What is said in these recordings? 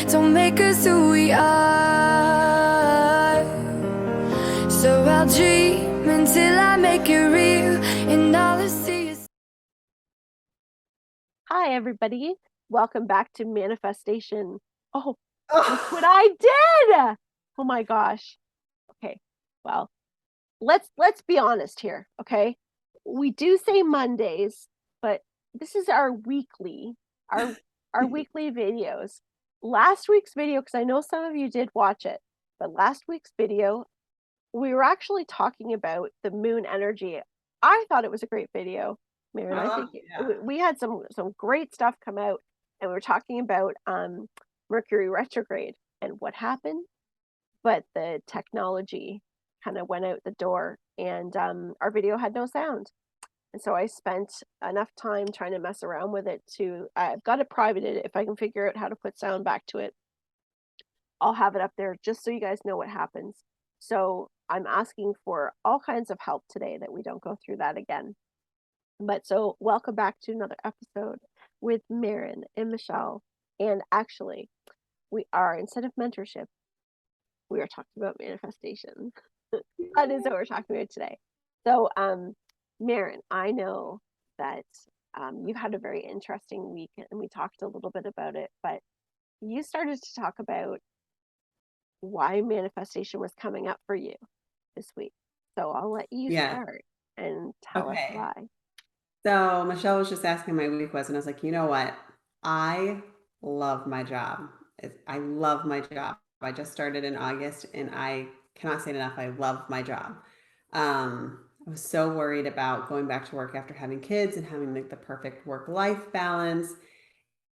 don't make us who we are. So I'll dream until I make it real, and all I see is... Hi, everybody. Welcome back to Manifestation. Oh, look what I did. Oh my gosh. Okay. Well, let's be honest here, okay? We do say Mondays, but this is our weekly videos. Last week's video, because I know some of you did watch it, but last week's video, we were actually talking about the moon energy. I thought it was a great video, Maren. I think we had some great stuff come out, and we were talking about Mercury retrograde and what happened, but the technology kind of went out the door, and our video had no sound. And so I spent enough time trying to mess around with it to, I've got it privated. If I can figure out how to put sound back to it, I'll have it up there just so you guys know what happens. So I'm asking for all kinds of help today that we don't go through that again. But so welcome back to another episode with Maren and Michelle. And actually, we are, instead of mentorship, we are talking about manifestation. That is what we're talking about today. So, Maren, I know that you've had a very interesting week, and we talked a little bit about it, but you started to talk about why manifestation was coming up for you this week. So I'll let you start and tell us why. So Michelle was just asking my week was, and I was like, you know what? I love my job. I love my job. I just started in August, and I cannot say it enough. I love my job. I was so worried about going back to work after having kids and having like the perfect work-life balance.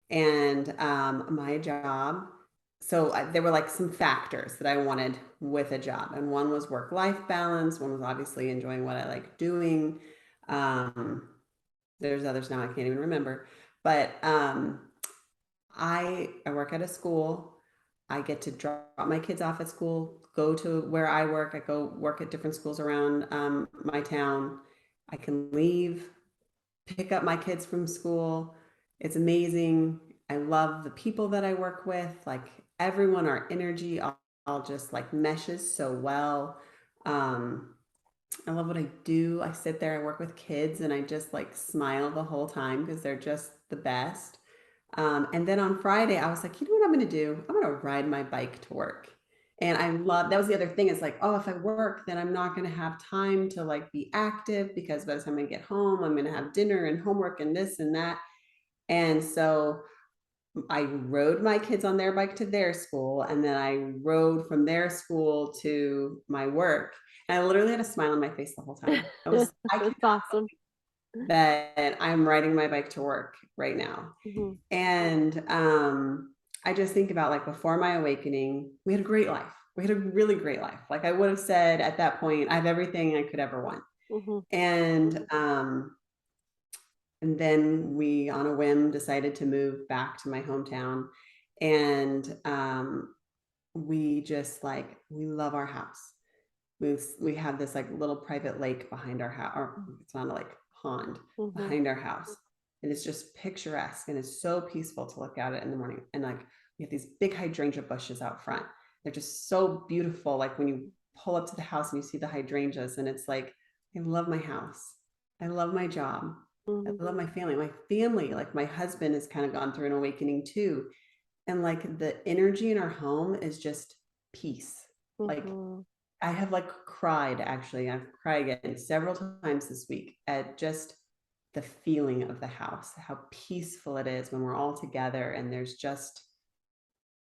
And my job, so there were like some factors that I wanted with a job. And one was work-life balance. One was obviously enjoying what I like doing. There's others now I can't even remember. But I work at a school. I get to drop my kids off at school, go to where I work. I go work at different schools around my town. I can leave, pick up my kids from school. It's amazing. I love the people that I work with. Like everyone, our energy all just like meshes so well. I love what I do. I sit there, I work with kids, and I just like smile the whole time because they're just the best. And then on Friday, I was like, you know what I'm going to do? I'm going to ride my bike to work. And I love, that was the other thing. It's like, oh, if I work, then I'm not going to have time to like be active, because by the time I get home, I'm going to have dinner and homework and this and that. And so I rode my kids on their bike to their school, and then I rode from their school to my work. And I literally had a smile on my face the whole time. That's awesome. That I'm riding my bike to work right now. Mm-hmm. And I just think about like before my awakening, we had a great life. We had a really great life. Like I would have said at that point, I have everything I could ever want. Mm-hmm. And then we, on a whim, decided to move back to my hometown. And we just like, we love our house. We have this like little private lake behind our house, or it's not like pond behind our house. And it's just picturesque, and it's so peaceful to look out at in the morning. And like we have these big hydrangea bushes out front. They're just so beautiful. Like when you pull up to the house and you see the hydrangeas, and it's like, I love my house. I love my job. I love my family. My family, like my husband has kind of gone through an awakening too. And like the energy in our home is just peace. Like I have like cried, actually. I've cried again several times this week at just the feeling of the house, how peaceful it is when we're all together and there's just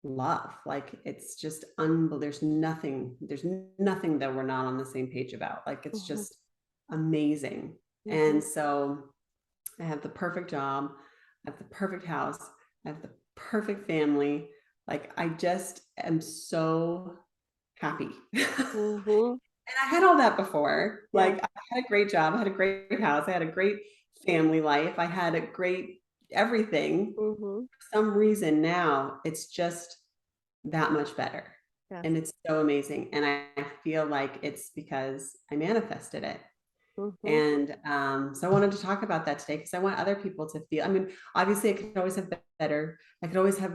love. Like it's just there's nothing that we're not on the same page about. Like it's just amazing. And so I have the perfect job, I have the perfect house, I have the perfect family. Like I just am so happy. And I had all that before. Like I had a great job, I had a great house, I had a great family life, I had a great everything. For some reason now it's just that much better. And it's so amazing. And I feel like it's because I manifested it. And so I wanted to talk about that today because I want other people to feel, I mean, obviously I could always have better, I could always have,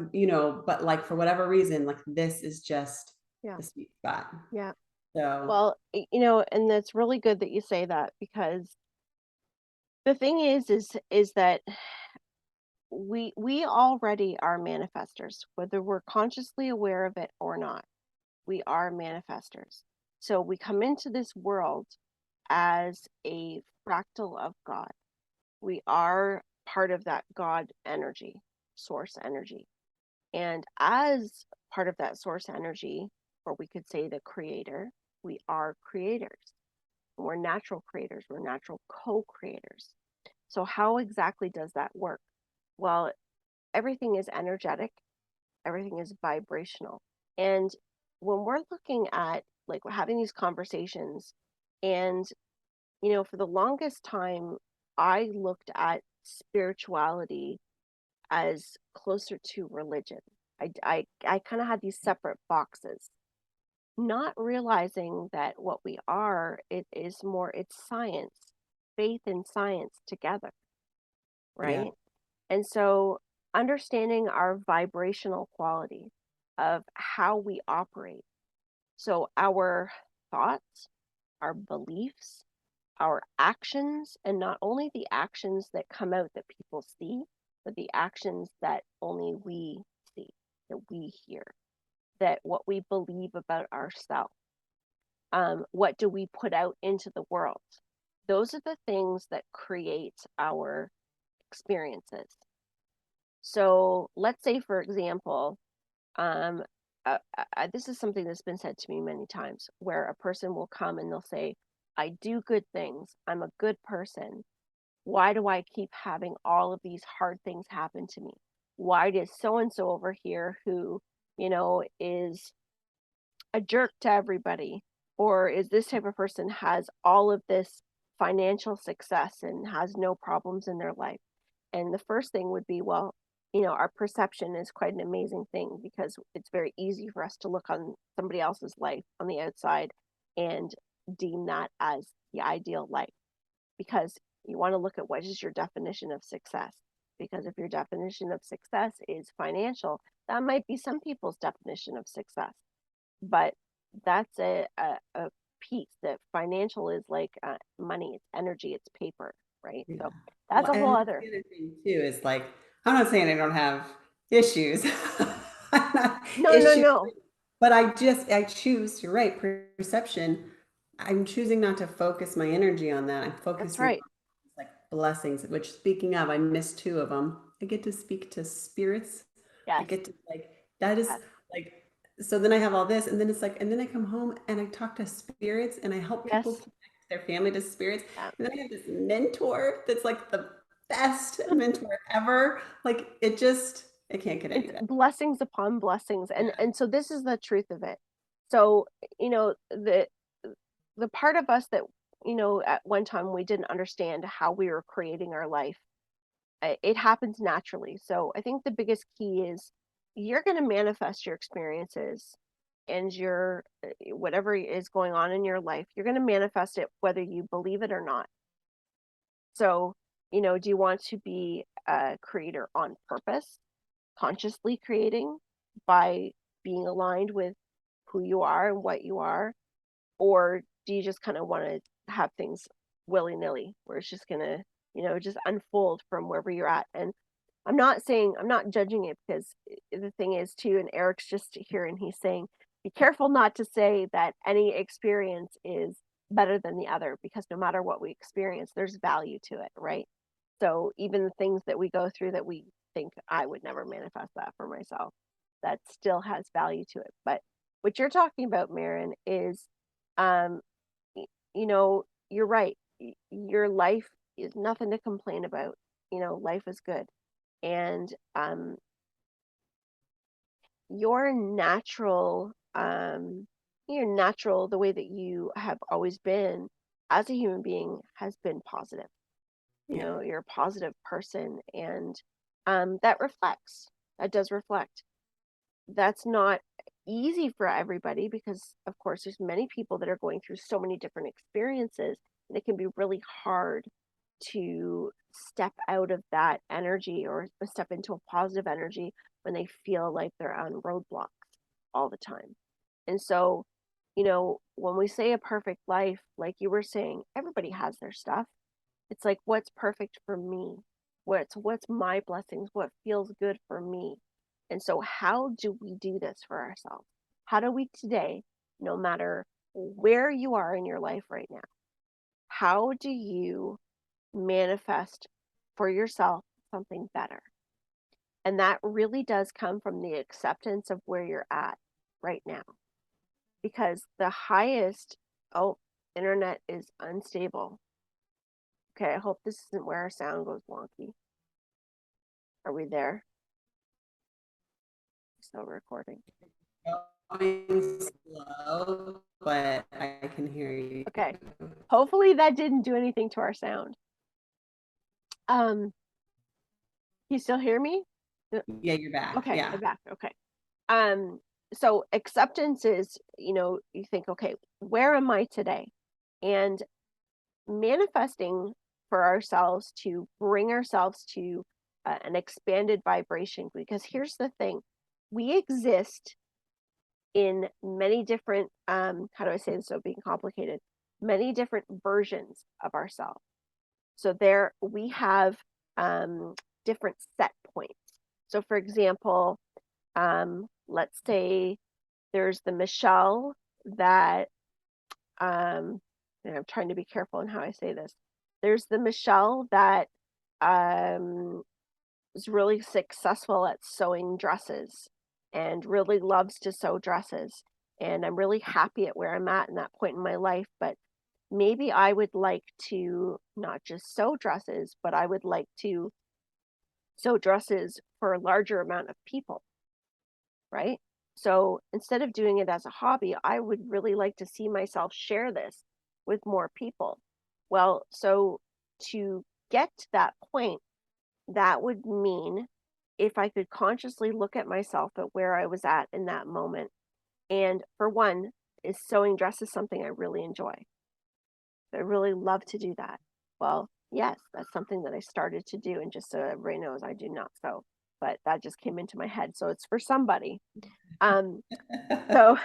but like for whatever reason, like this is just Yeah. the sweet spot. Yeah. So Well, and that's really good that you say that, because the thing is that we already are manifestors, whether we're consciously aware of it or not. We are manifestors. So we come into this world as a fractal of God. We are part of that God energy, source energy. And as part of that source energy, or we could say the creator, we are creators. We're natural creators, we're natural co-creators. So how exactly does that work? Well, everything is energetic, everything is vibrational. And when we're looking at, like, we're having these conversations, and for the longest time I looked at spirituality as closer to religion. I kind of had these separate boxes, not realizing that what we are, it is more, it's science, faith and science together, yeah, right? And so understanding our vibrational quality of how we operate. So our thoughts, our beliefs, our actions, and not only the actions that come out that people see, but the actions that only we see, that we hear, that what we believe about ourselves. What do we put out into the world? Those are the things that create our experiences. So let's say, for example, um, this is something that's been said to me many times, where a person will come and they'll say, I do good things, I'm a good person. Why do I keep having all of these hard things happen to me? Why does so and so over here, who, is a jerk to everybody, or is this type of person, has all of this financial success and has no problems in their life? And the first thing would be, well, our perception is quite an amazing thing, because it's very easy for us to look on somebody else's life on the outside and deem that as the ideal life, because you want to look at what is your definition of success. Because if your definition of success is financial, that might be some people's definition of success. But that's a piece. That financial is like money, it's energy, it's paper, right? yeah. So that's Well, a whole and other. the other thing too is like, I'm not saying I don't have issues. I'm not No, no, issue, no. but I choose, you're right, perception. I'm choosing not to focus my energy on that. I'm That's focusing right. on like blessings, which, speaking of, I missed two of them. I get to speak to spirits. I Yes. get to, like, that is Yes. like, so then I have all this, and then it's like, and then I come home and I talk to spirits and I help people Yes. connect their family to spirits. Yeah. And then I have this mentor that's like the best mentor ever. Like, it can't get any It's better. blessings upon blessings. And Yeah. and so this is the truth of it. So, the part of us that, at one time we didn't understand how we were creating our life, it happens naturally. So I think the biggest key is, you're going to manifest your experiences and your whatever is going on in your life, you're going to manifest it whether you believe it or not. So, do you want to be a creator on purpose, consciously creating by being aligned with who you are and what you are? Or do you just kind of want to have things willy-nilly, where it's just going to, just unfold from wherever you're at? And I'm not judging it, because the thing is too, and Eric's just here and he's saying, be careful not to say that any experience is better than the other, because no matter what we experience, there's value to it, right? So even the things that we go through that we think, I would never manifest that for myself, that still has value to it. But what you're talking about, Maren, is, um, you're right. Your life is nothing to complain about. Life is good. And your natural, the way that you have always been as a human being has been positive. Yeah. You're a positive person, and that does reflect. That's not easy for everybody, because of course there's many people that are going through so many different experiences, And it can be really hard to step out of that energy or step into a positive energy when they feel like they're on roadblocks all the time. And so, when we say a perfect life, like you were saying, everybody has their stuff. It's like, what's perfect for me? What's my blessings? What feels good for me? And so how do we do this for ourselves? How do we today, no matter where you are in your life right now, how do you manifest for yourself something better? And that really does come from the acceptance of where you're at right now. Because the highest, oh, internet is unstable. Okay, I hope this isn't where our sound goes wonky. Are we there? Still recording. Going slow, but I can hear you. Okay. Hopefully that didn't do anything to our sound. You still hear me? Yeah, you're back. Okay, Yeah. I'm back. Okay. So acceptance is, you think, okay, where am I today? And manifesting for ourselves to bring ourselves to an expanded vibration. Because here's the thing, we exist in many different, how do I say this without being complicated? Many different versions of ourselves. So there we have different set points. So for example, let's say there's the Michelle that, and I'm trying to be careful in how I say this. There's the Michelle that is really successful at sewing dresses and really loves to sew dresses. And I'm really happy at where I'm at in that point in my life. But maybe I would like to not just sew dresses, but I would like to sew dresses for a larger amount of people, right? So instead of doing it as a hobby, I would really like to see myself share this with more people. Well, so to get to that point, that would mean if I could consciously look at myself at where I was at in that moment. And for one, is sewing dresses something I really enjoy? I really love to do that. Well, yes, that's something that I started to do. And just so everybody knows, I do not sew, but that just came into my head. So it's for somebody. Um, so,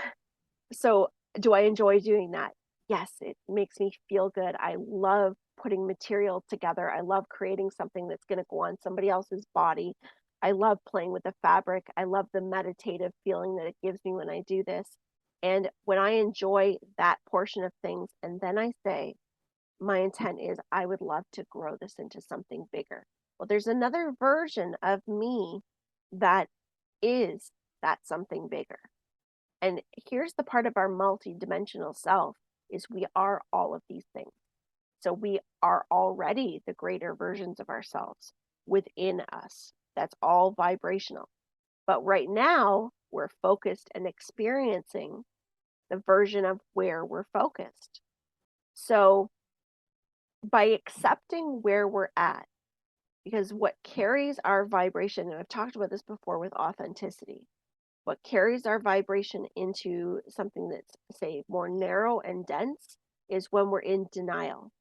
so do I enjoy doing that? Yes, it makes me feel good. I love putting material together. I love creating something that's going to go on somebody else's body. I love playing with the fabric. I love the meditative feeling that it gives me when I do this. And when I enjoy that portion of things, and then I say, my intent is I would love to grow this into something bigger. Well, there's another version of me that is that something bigger. And here's the part of our multidimensional self is we are all of these things. So we are already the greater versions of ourselves within us. That's all vibrational. But right now, we're focused and experiencing the version of where we're focused. So by accepting where we're at, because what carries our vibration, and I've talked about this before with authenticity, what carries our vibration into something that's, say, more narrow and dense is when we're in denial,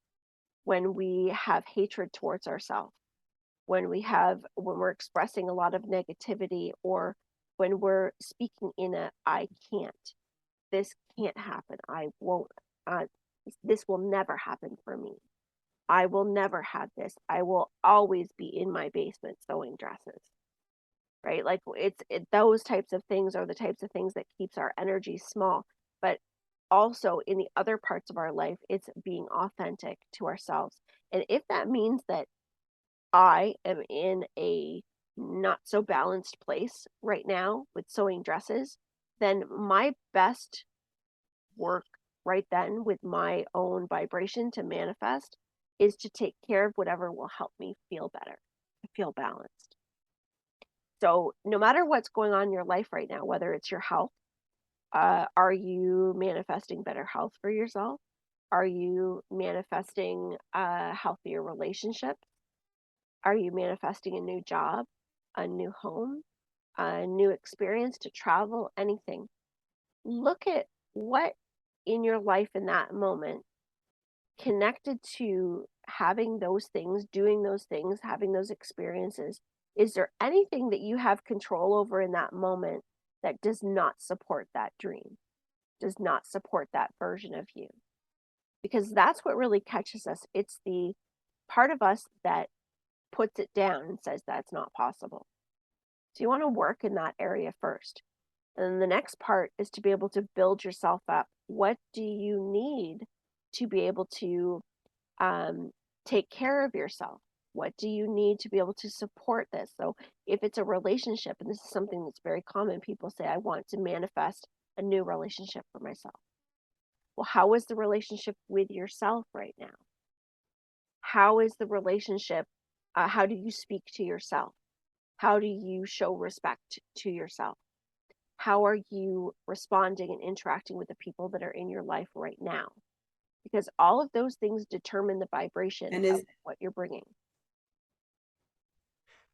when we have hatred towards ourselves, when we're expressing a lot of negativity, or when we're speaking in a I can't, this can't happen, I won't, this will never happen for me, I will never have this, I will always be in my basement sewing dresses, right? Like those types of things are the types of things that keeps our energy small. But also in the other parts of our life, it's being authentic to ourselves. And if that means that I am in a not so balanced place right now with sewing dresses, then my best work right then with my own vibration to manifest is to take care of whatever will help me feel better, to feel balanced. So no matter what's going on in your life right now, whether it's your health, are you manifesting better health for yourself? Are you manifesting a healthier relationship? Are you manifesting a new job, a new home, a new experience to travel, anything? Look at what in your life in that moment connected to having those things, doing those things, having those experiences, is there anything that you have control over in that moment that does not support that dream, does not support that version of you? Because that's what really catches us. It's the part of us that puts it down and says that's not possible. So you want to work in that area first. And then the next part is to be able to build yourself up. What do you need to be able to take care of yourself? What do you need to be able to support this? So if it's a relationship, and this is something that's very common, people say, I want to manifest a new relationship for myself. Well, how is the relationship with yourself right now? How is the relationship? How do you speak to yourself? How do you show respect to yourself? How are you responding and interacting with the people that are in your life right now? Because all of those things determine the vibration And of is what you're bringing.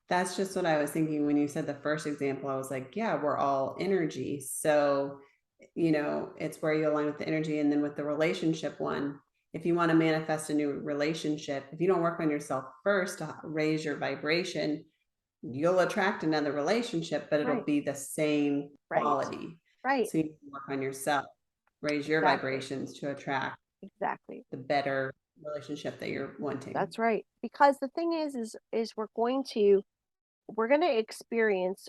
that's just what I was thinking when you said the first example. I was like, yeah, we're all energy. So, it's where you align with the energy. And then with the relationship one, if you want to manifest a new relationship, if you don't work on yourself first to raise your vibration, you'll attract another relationship, but it'll Right. be the same Right. quality. Right. So you can work on yourself, raise your Exactly. vibrations to attract Exactly. the better relationship that you're wanting. That's right. Because the thing is we're going to experience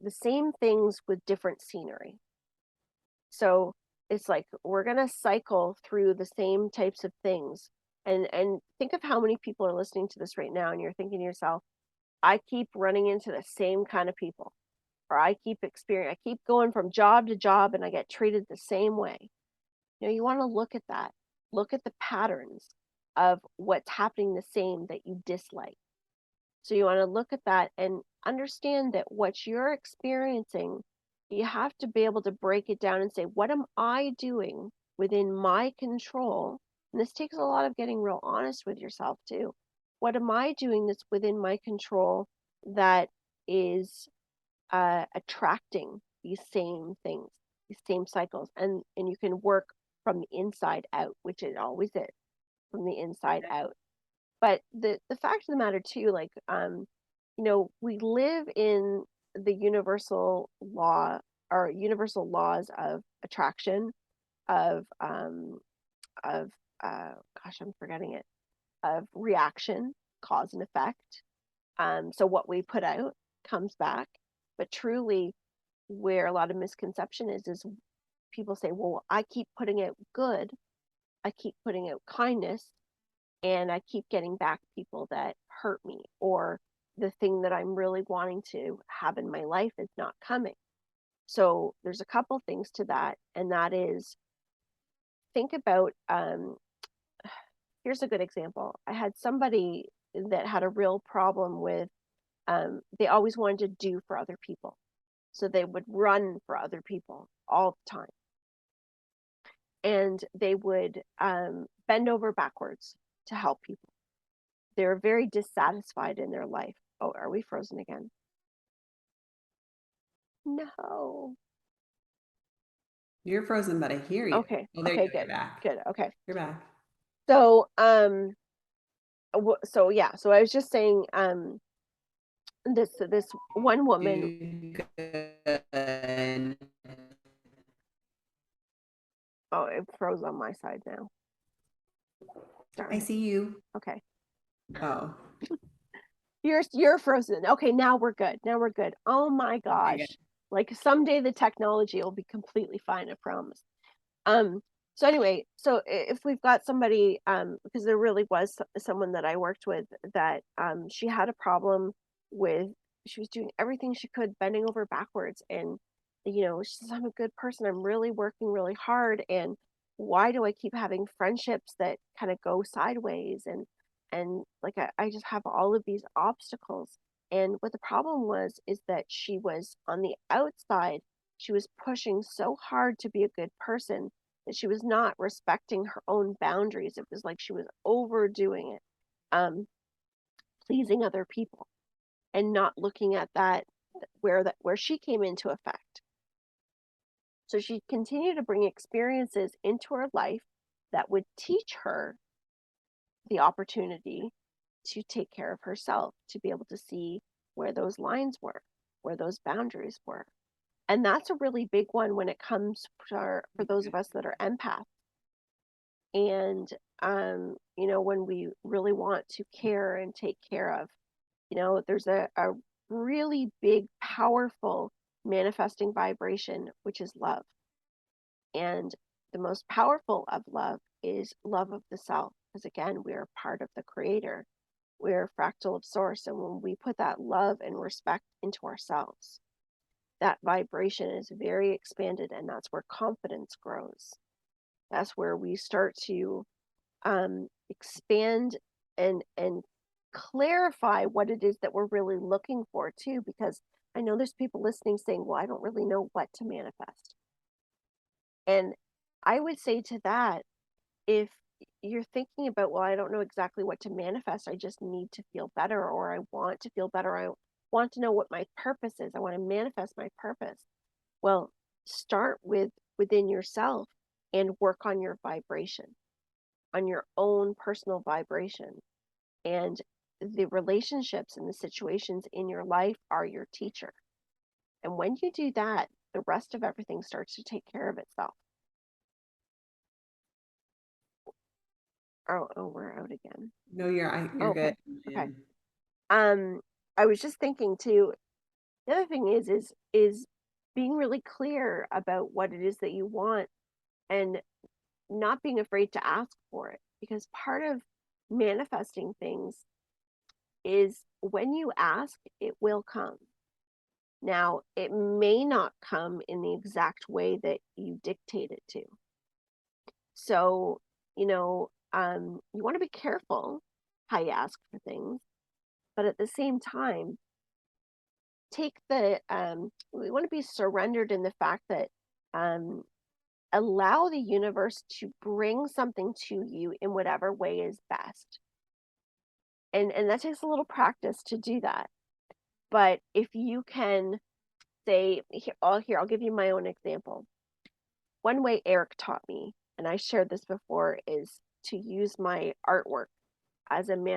the same things with different scenery. So it's like we're going to cycle through the same types of things. And think of how many people are listening to this right now, and you're thinking to yourself, I keep running into the same kind of people, or I keep going from job to job and I get treated the same way. You want to look at that. Look at the patterns of what's happening the same that you dislike. So you want to look at that and understand that what you're experiencing, you have to be able to break it down and say, what am I doing within my control? And this takes a lot of getting real honest with yourself too. What am I doing that's within my control that is attracting these same things, these same cycles? And you can work from the inside out, which it always is, from the inside out. But the fact of the matter too, like we live in the universal law or universal laws of attraction, of of gosh, I'm forgetting it, of reaction, cause and effect. So what we put out comes back. But truly, where a lot of misconception is people say, well, I keep putting out good, I keep putting out kindness, and I keep getting back people that hurt me, or the thing that I'm really wanting to have in my life is not coming. So there's a couple things to that, and that is, think about here's a good example. I had somebody that had a real problem with they always wanted to do for other people. So they would run for other people all the time. And they would bend over backwards to help people. They're very dissatisfied in their life. Oh, are we frozen again? No. You're frozen, but I hear you. Okay. Oh, there Okay, you go. good. You're back. Good. Okay. You're back. So, so yeah, so I was just saying, this one woman. Good. Oh, it froze on my side now. Darn I it. see you. Okay. Oh. You're frozen. Okay, now we're good. Now we're good. Oh my gosh. Okay, Like someday the technology will be completely fine, I promise. So anyway, so if we've got somebody, because there really was someone that I worked with that she had a problem with, she was doing everything she could, bending over backwards, and she says, I'm a good person, I'm really working really hard, and why do I keep having friendships that kind of go sideways, and like I just have all of these obstacles. And what the problem was is that she was on the outside, she was pushing so hard to be a good person that she was not respecting her own boundaries. It was like she was overdoing it, pleasing other people, and not looking at that where she came into effect. So she continued to bring experiences into her life that would teach her the opportunity to take care of herself, to be able to see where those lines were, where those boundaries were. And that's a really big one when it comes for those of us that are empaths. And, when we really want to care and take care of, there's a really big, powerful manifesting vibration, which is love. And the most powerful of love is love of the self. Because again, we are part of the creator. We are a fractal of source. And when we put that love and respect into ourselves, that vibration is very expanded, and that's where confidence grows. That's where we start to expand and clarify what it is that we're really looking for too, because I know there's people listening saying, well, I don't really know what to manifest. And I would say to that, if you're thinking about, well, I don't know exactly what to manifest, I just need to feel better, or I want to feel better, I want to know what my purpose is, I want to manifest my purpose. Well, start within yourself and work on your vibration, on your own personal vibration. And the relationships and the situations in your life are your teacher. And when you do that, the rest of everything starts to take care of itself. Oh, we're out again. No, you're Okay. good. Okay. I was just thinking too, the other thing is being really clear about what it is that you want, and not being afraid to ask for it, because part of manifesting things is when you ask, it will come. Now, it may not come in the exact way that you dictate it to. So, you want to be careful how you ask for things, but at the same time, we want to be surrendered in the fact that um, allow the universe to bring something to you in whatever way is best. And that takes a little practice to do that. But if you can say, I'll give you my own example. One way Eric taught me, and I shared this before, is to use my artwork as a way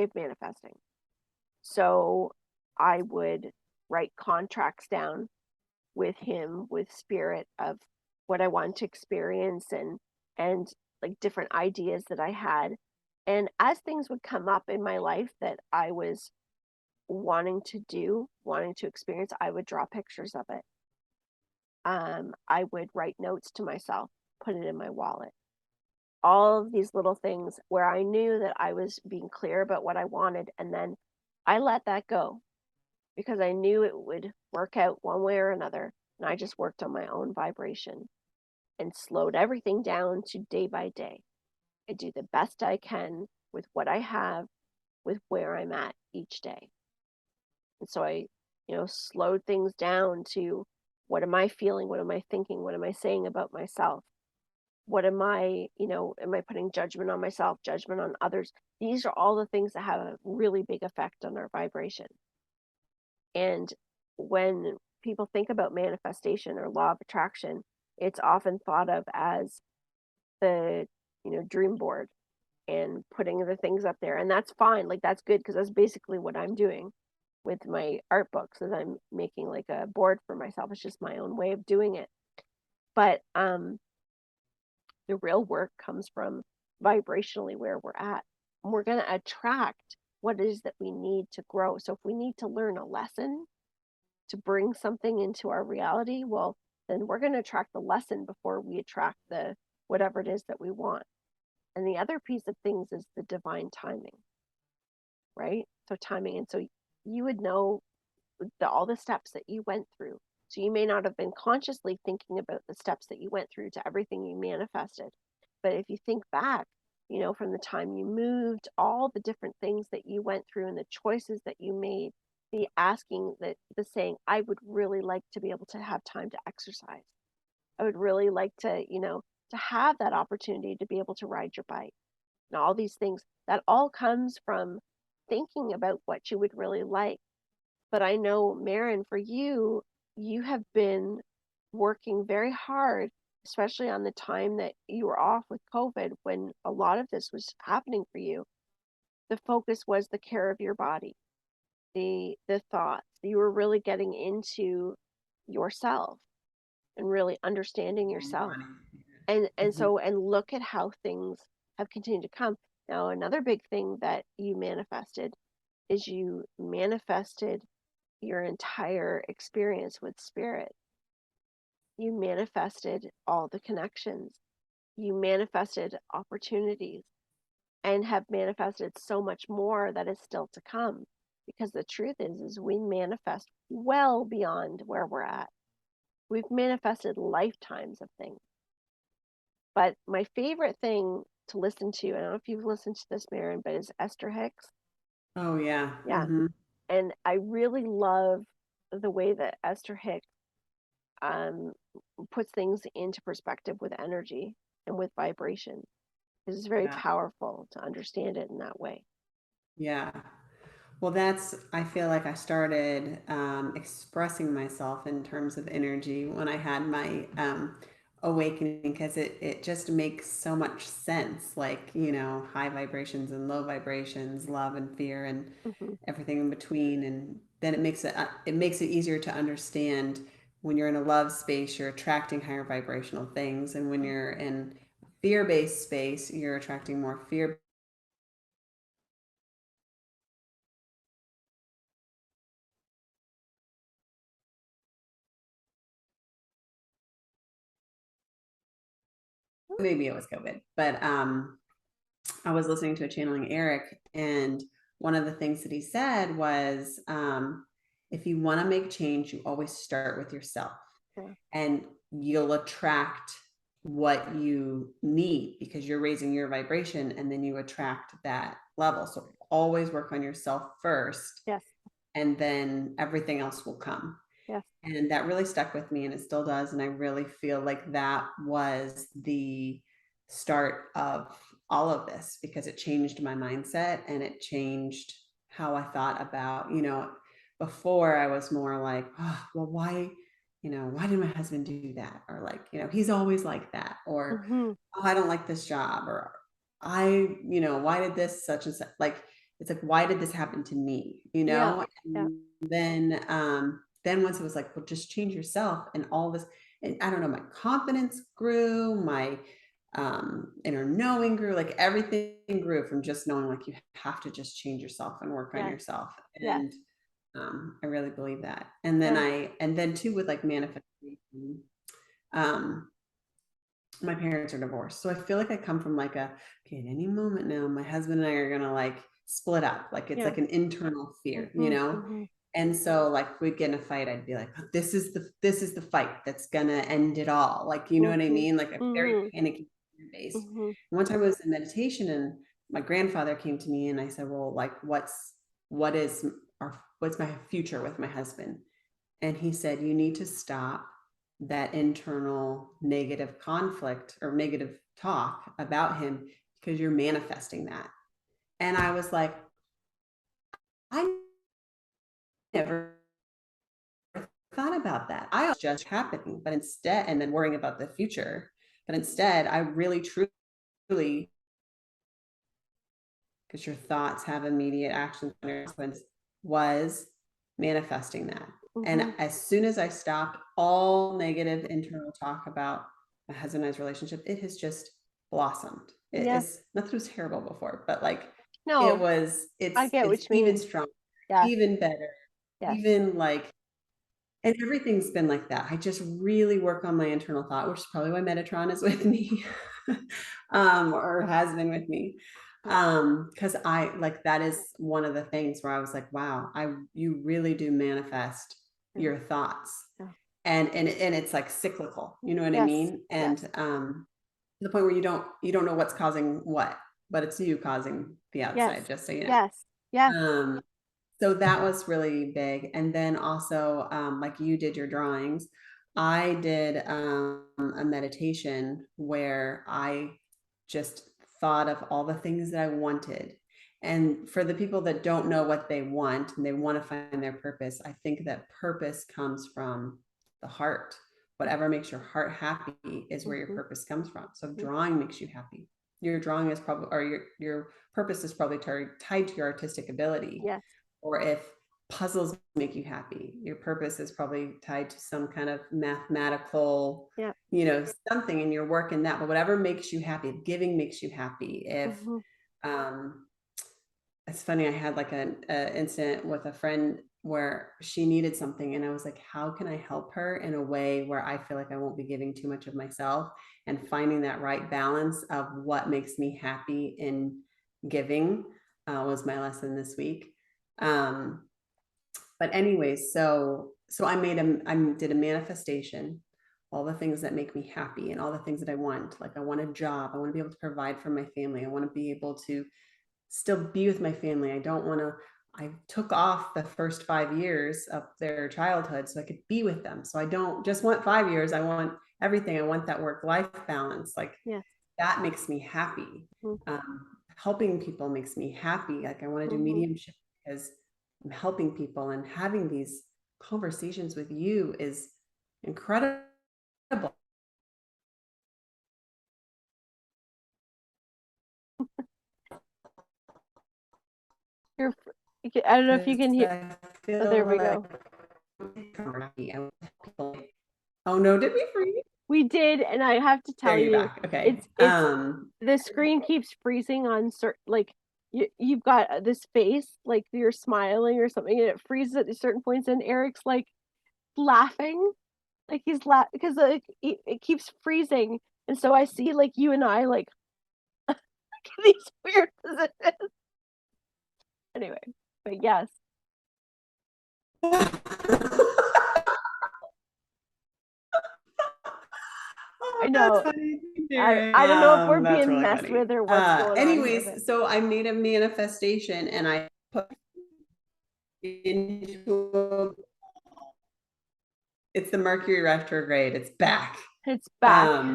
of manifesting. So I would write contracts down with him, with spirit, of what I wanted to experience, and like different ideas that I had. And as things would come up in my life that I was wanting to experience, I would draw pictures of it. I would write notes to myself, put it in my wallet. All of these little things where I knew that I was being clear about what I wanted, and then I let that go because I knew it would work out one way or another. And I just worked on my own vibration and slowed everything down to day by day. I do the best I can with what I have, with where I'm at each day. And so I, slowed things down to, what am I feeling? What am I thinking? What am I saying about myself? What am I putting judgment on myself, judgment on others? These are all the things that have a really big effect on our vibration. And when people think about manifestation or law of attraction, it's often thought of as the, dream board and putting the things up there. And that's fine. Like, that's good, because that's basically what I'm doing with my art books, is I'm making like a board for myself. It's just my own way of doing it. But the real work comes from vibrationally where we're at. And we're going to attract what it is that we need to grow. So if we need to learn a lesson to bring something into our reality, well, then we're going to attract the lesson before we attract the whatever it is that we want. And the other piece of things is the divine timing, right? So timing. And so you would know all the steps that you went through. So you may not have been consciously thinking about the steps that you went through to everything you manifested. But if you think back, from the time you moved, all the different things that you went through and the choices that you made, the asking, the saying, I would really like to be able to have time to exercise. I would really like to, to have that opportunity to be able to ride your bike. And all these things, that all comes from thinking about what you would really like. But I know, Maren, for you, you have been working very hard especially on the time that you were off with COVID when a lot of this was happening for you, the focus was the care of your body, the thoughts. You were really getting into yourself and really understanding yourself. Mhm. And look at how things have continued to come. Now, another big thing that you manifested is you manifested your entire experience with spirit. You manifested all the connections. You manifested opportunities and have manifested so much more that is still to come. Because the truth is we manifest well beyond where we're at. We've manifested lifetimes of things. But my favorite thing to listen to, I don't know if you've listened to this, Maren, but is Esther Hicks. Oh yeah. Yeah. And I really love the way that Esther Hicks um, puts things into perspective with energy and with vibration. It's very Yeah. powerful to understand it in that way. Yeah. Well, I feel like I started expressing myself in terms of energy when I had my awakening, because it just makes so much sense. Like, high vibrations and low vibrations, love and fear, and Mm-hmm. everything in between. And then it makes it easier to understand when you're in a love space, you're attracting higher vibrational things. And when you're in fear-based space, you're attracting more fear. Maybe it was COVID, but I was listening to a channeling Eric, and one of the things that he said was, if you want to make change, you always start with yourself, Yeah. and you'll attract what you need because you're raising your vibration, and then you attract that level. So always work on yourself first, Yes. and then everything else will come. Yes. And that really stuck with me, and it still does. And I really feel like that was the start of all of this, because it changed my mindset and it changed how I thought about, before I was more like, oh, well, why did my husband do that? Or like, he's always like that. Or, Mm-hmm. oh, I don't like this job. Or why did this such and such? Like, it's like, why did this happen to me? Yeah. Yeah. And then once it was like, well, just change yourself, and all this, and I don't know, my confidence grew, my inner knowing grew, like everything grew from just knowing like you have to just change yourself and work on Yes. yourself. Yes. And I really believe that. And then Yeah. and then too, with like manifestation, um, my parents are divorced. So I feel like I come from like okay, at any moment now, my husband and I are gonna like split up. Like it's Yeah. like an internal fear, Mm-hmm. Mm-hmm. And so like we'd get in a fight, I'd be like, oh, this is the fight that's gonna end it all. Like, you know what I Mm-hmm. me's like a very Mm-hmm. panicky based. Mm-hmm. One time I was in meditation, and my grandfather came to me and I said, well, like what's my future with my husband? And he said, you need to stop that internal negative conflict or negative talk about him, because you're manifesting that. And I was like, I never thought about that. I was just happening, but instead, and then worrying about the future. But instead, I really truly, because your thoughts have immediate action consequence, was manifesting that. And Mm-hmm. as soon as I stopped all negative internal talk about my husband and I's relationship, it has just blossomed. Yes. It's nothing was terrible before, but like No, I get it's what you even mean. stronger, Yes. even better, Yes. even like, and everything's been like that. I just really work on my internal thought, which is probably why Metatron is with me, or has been with me. Because I like, that is one of the things where I was like, wow, you really do manifest Yeah. your thoughts. Yeah. And it's like cyclical, you know what I Yes. mean? And Yes. to the point where you don't know what's causing what, but it's you causing the Yes. outside, just so you know. Yes. Yes. So that was really big. And then also, like you did your drawings, I did a meditation where I just thought of all the things that I wanted. And for the people that don't know what they want and they want to find their purpose, I think that purpose comes from the heart. whatever makes your heart happy is where your purpose comes from. So if drawing makes you happy, your drawing is probably, or your purpose is probably tied to your artistic ability. Yes. Or if puzzles make you happy, your purpose is probably tied to some kind of mathematical, something in your work in that. But whatever makes you happy, if giving makes you happy, if it's funny, I had like an incident with a friend where she needed something, and I was like, how can I help her in a way where I feel like I won't be giving too much of myself, and finding that right balance of what makes me happy in giving was my lesson this week. But anyways, so I did a manifestation, all the things that make me happy and all the things that I want. Like, I want a job, I want to be able to provide for my family, I want to be able to still be with my family. I took off the first 5 years of their childhood so I could be with them. So I don't just want 5 years. I want everything. I want that work-life balance. Like, that makes me happy. Helping people makes me happy. Like, I want to do mediumship because I'm helping people, and having these conversations with you is incredible. I don't know if you can hear. Oh, there we go. Oh no, did we freeze? We did, and I have to tell you, back. Okay. it's the screen keeps freezing on certain, like, you've got this face, like you're smiling or something, and it freezes at certain points, and Eric's like laughing, like he's because like it keeps freezing, and so I see like you and I like these weird positions. Anyway, but yes. I know. I don't know if we're being really messed with or what's going on. Anyways, so I made a manifestation, and I put into it's the Mercury retrograde. It's back. It's back.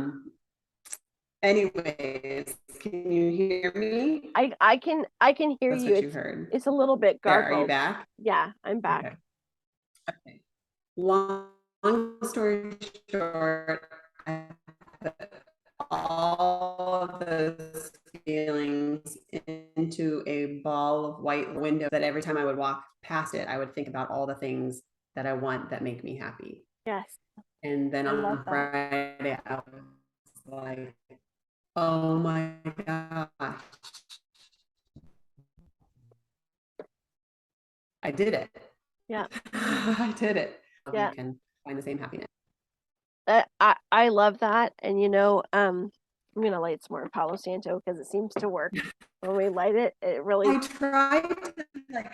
Anyways, can you hear me? I can hear That's you. What you heard. It's a little bit garbled. Are you back? Yeah, I'm back. Okay. Long story short, I put all of those feelings into a ball of white window that every time I would walk past it, I would think about all the things that I want that make me happy. Yes. And then on Friday, I was like, oh my gosh, I did it. Yeah. I did it. Yeah. You can find the same happiness. I love that. And I'm gonna light some more Palo Santo because it seems to work. When we light it, it really. I tried to, like,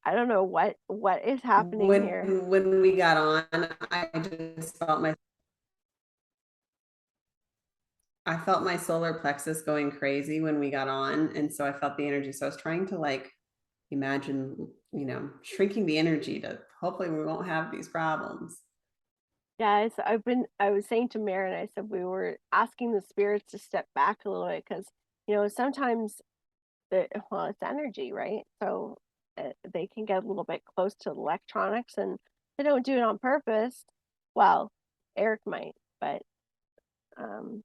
I don't know what is happening here. When we got on, I just felt I felt my solar plexus going crazy when we got on, and so I felt the energy. So I was trying to like imagine, shrinking the energy to hopefully we won't have these problems. Yeah, I was saying to Maren, I said we were asking the spirits to step back a little bit because sometimes it's energy, right? So they can get a little bit close to electronics, and they don't do it on purpose. Well, Eric might, but I'm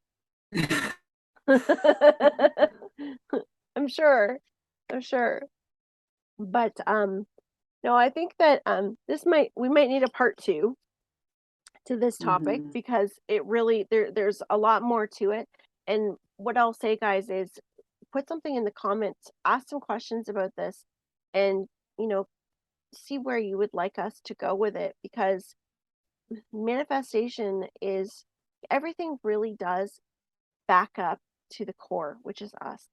sure. But no, I think that we might need a part 2 to this topic because it really there's a lot more to it. And what I'll say, guys, is put something in the comments, ask some questions about this, and see where you would like us to go with it, because manifestation is everything really does back up to the core, which is us.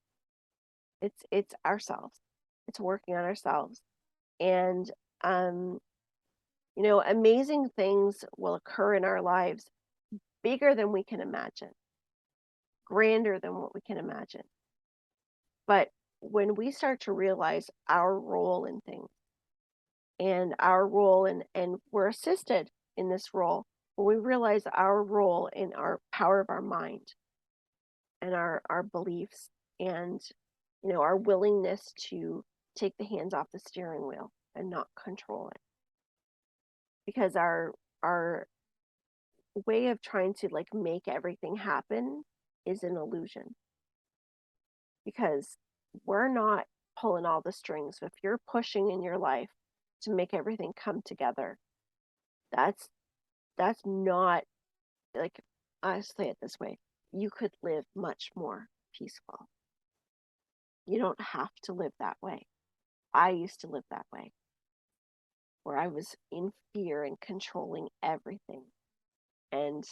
It's ourselves. It's working on ourselves. And amazing things will occur in our lives, bigger than we can imagine, grander than what we can imagine. But when we start to realize our role in things and our role and we're assisted in this role, when we realize our role in our power of our mind and our beliefs and our willingness to take the hands off the steering wheel and not control it, because our our way of trying to like make everything happen is an illusion, because we're not pulling all the strings. If you're pushing in your life to make everything come together, that's not, like, I say it this way, you could live much more peaceful. You don't have to live that way. I used to live that way, where I was in fear and controlling everything. And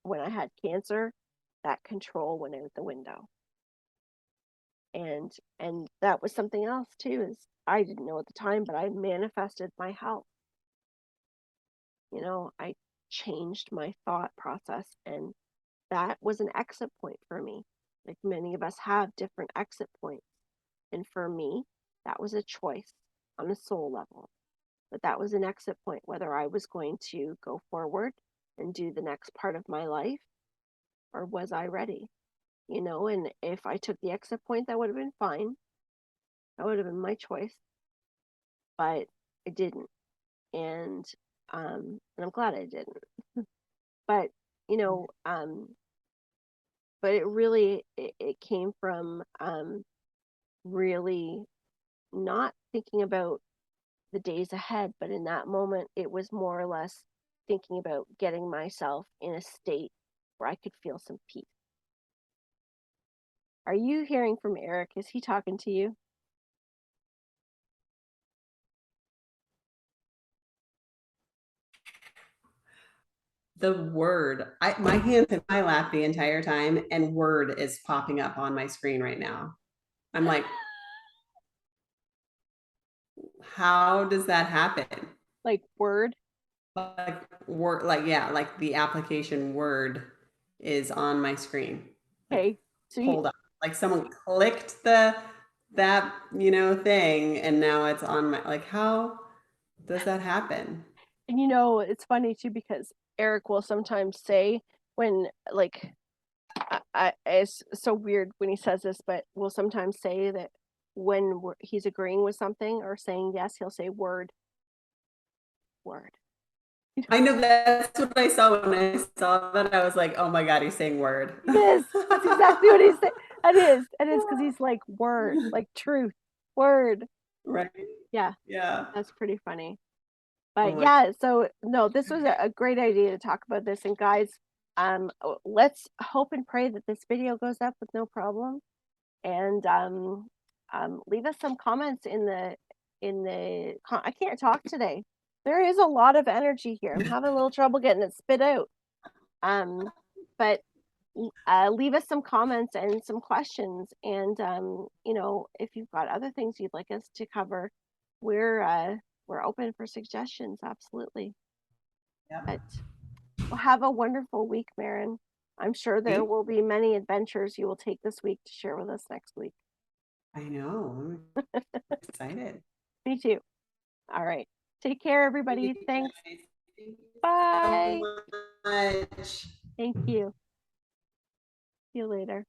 when I had cancer, that control went out the window. And that was something else too, is I didn't know at the time, but I manifested my health. You know, I changed my thought process, and that was an exit point for me. Like many of us have different exit points. And for me, that was a choice on a soul level. But that was an exit point, whether I was going to go forward and do the next part of my life, or was I ready? You know, and if I took the exit point, that would have been fine. That would have been my choice. But I didn't. And I'm glad I didn't. But, you know, but it really, it came from really not thinking about the days ahead, but in that moment, it was more or less thinking about getting myself in a state where I could feel some peace. Are you hearing from Eric? Is he talking to you? The word, my hand's in my lap the entire time, and word is popping up on my screen right now. I'm like, how does that happen? Like Word? Like word, like yeah, like the application Word is on my screen. Like Okay. So pulled up. Like someone clicked that thing, and now it's on my, like, how does that happen? and you know, it's funny too, because Eric will sometimes say, when like, it's so weird when he says this, but will sometimes say that when he's agreeing with something or saying yes, he'll say word. I know, that's what I saw when I saw that. I was like, oh my God, he's saying word. Yes, that's exactly what he's saying. It is because he's like word, like truth, word. Right. Yeah, Yeah. that's pretty funny. Oh But my yeah, so no, this was a great idea to talk about this. And guys, let's hope and pray that this video goes up with no problem. And leave us some comments in the I can't talk today. There is a lot of energy here. I'm having a little trouble getting it spit out. But leave us some comments and some questions. And you know, if you've got other things you'd like us to cover, we're open for suggestions. Absolutely. Yep. But well, have a wonderful week, Maren. I'm sure there will be many adventures you will take this week to share with us next week. I know. I'm excited. Me too. All right. Take care, everybody. Thanks. Thank you Bye. so much. Thank you. See you later.